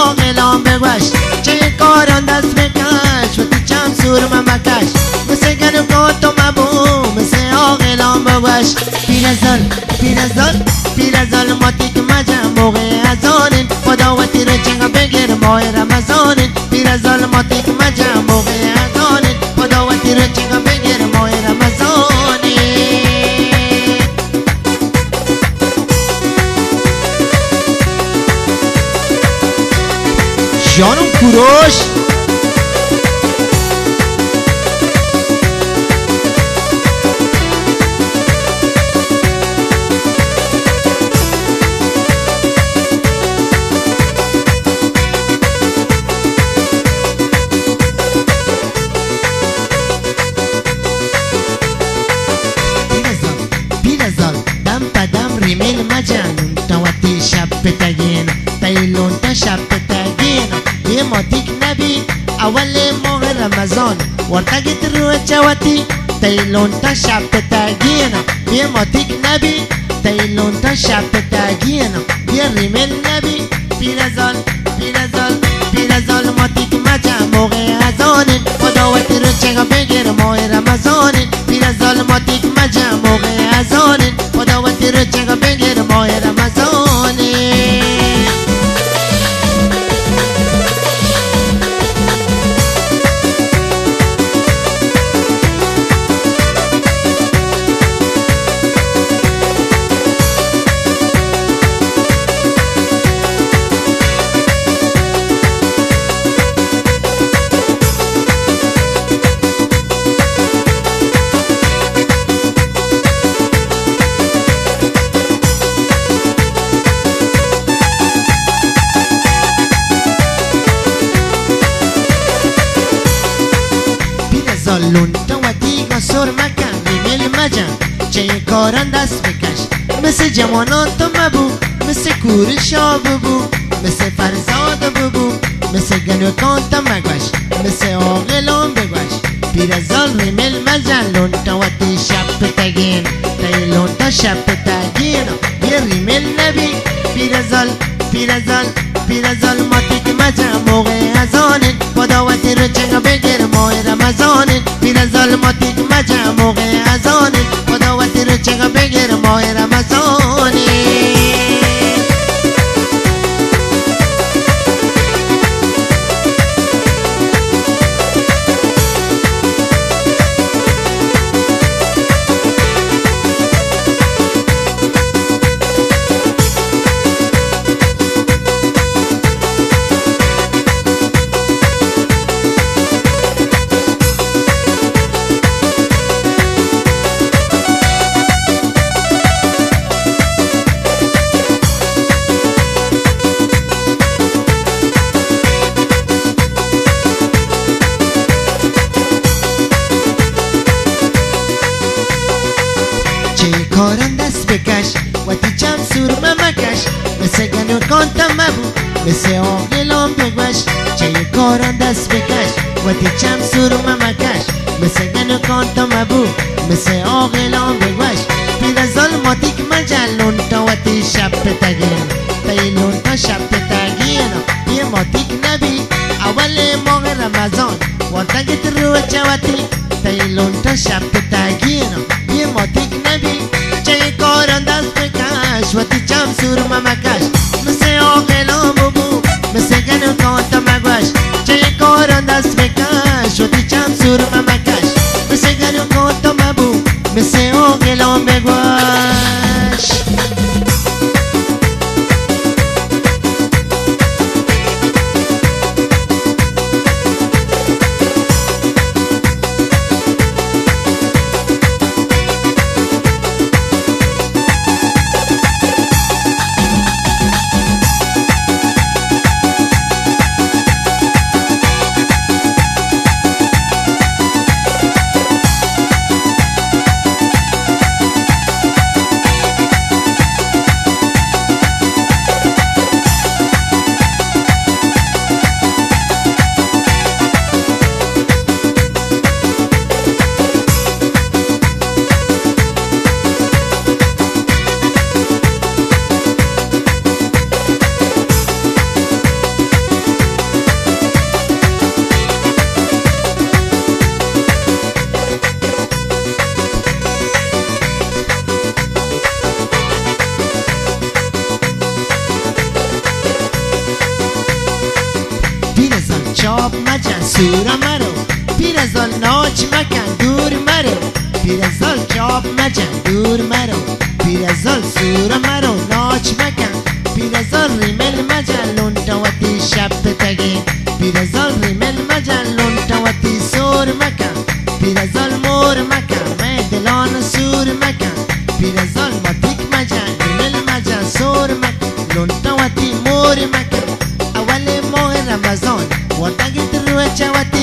آقلان بگوش چه کاران دست بکش و تی چم سور ممکش مثل گنو کاتو مبو مثل آقلان بگوش پیرزال ماتیک مجم موقع ازانین خداوتی رو چنگا بگیر ماه رمضانین پیرزال ماتیک مجم موقع ازانین خداوتی رو چنگا بگیر ماه رمضانین جانم کوروش ریمیل مجنون توتی شب بتگین تیلون تا شب بتگین یه ماتیک نبی اول ماه رمضان ورتگیت رو چواتی تیلون تا شب بتگین یه ماتیک نبی تیلون تا شب بتگین یه ریمیل نبی پیرزال ماتیک مجن موقع ازانین خداوتی رو چگا بگیر ماه رمضانین پیرزال ماتیک مجن موقع ازانین خداوتی رو چگا بگیر ماه رمضانین لون توتی قصور مکن ریمیل مجن چه کاران دست بکش مثل جوانان تو مبو مثل کورشا ببو مثل فرزاد ببو مثل گنوکان تو مگوش مثل آقلان بگوش پیرزال ریمیل مجن لون توتی شب بتگین تیلون تا شب بتگین یه ریمیل نبی پیرزال ماتیک مجن موقع ازانین خداوتی رو چنگا بگیر ماه رمضانین پیرزال ماتیک مجن موقع ازانین خداوتی رو چنگا بگیر ماه رمضانین کاران دست بکش و تی چم سور ممکش مثل گنو کانتا مبو مثل آقلان بگوش چه کاران دست بکش و تی چم سور ممکش مثل گنو کانتا مبو مثل آقلان بگوش پیرزال ماتیک مجلون تا و تی شب بتگین تیلون تا شب بتگین یه ماتیک نبی اول ماه رمضان ورتگیت رو چواتی تیلون تا شب بتگین یه ماتیک نبی چه کاران دست بکش و تی چم سور ممکش مثل آقلان ببو مثل گنو کانتا مگوش چه کاران دست بکش و تی چم سور ممکش مثل گنو کانتا مبو مثل آقلان بگوش سورا مرو پیرزال ناچ مکن دور مرو پیرزال چاپ مجن دور مرو پیرزال سورا مرو ناچ مکن پیرزال ریمل مجن لونتواتی شب تگی پیرزال ریمل مجن لونتواتی سور مکن پیرزال مور مکن دلان سور مکن پیرزال ماتیک مجن ریمل مجن سور مکن لونتواتی مور مکن اول ماه رمضان و تگید روی چواتی